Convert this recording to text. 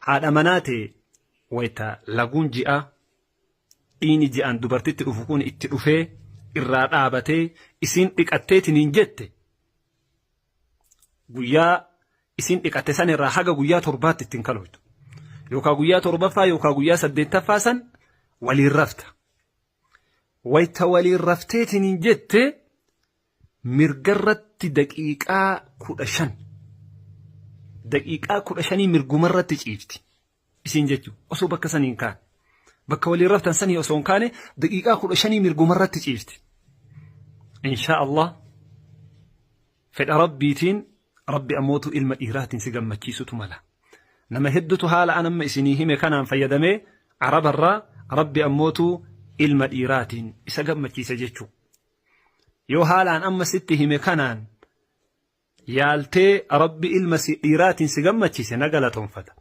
haadha manaate wayta laguun ji'a dhiini ji'an dubartitti dhufu kun itti dhufee irraa dhaabatee isiin dhiqatteetiniin jette guyyaa isiin dhiqatte san irraa haga guyyaa torbaatti ittiin kaloytu yookaan guyyaa torbaffaa yookaan guyyaa saddeettaffaa san waliin rafta wayta waliin rafteetiniin jette mirgarratti daqiiqaa 15 mirgumarratti ciifti isiin jechuun osoo bakka saniin kaan bakka waliin raftan sanii osoo hin kaane daqiiqaa 15 mirgumarratti ciifti insha Allah fedha rabbiitiin rabbi ammootu ilma dhiiraatiin si gammachiisutu mala nama heddutu haala anamma isinii hime kanaan fayyadamee arabarraa rabbi ammootu ilma dhiiraatiin isa gammachiisa jechuu yoo haalaan amma sitti hime kanaan yaaltee rabbi ilma dhiiraatiin si gammachiise na galatoonfata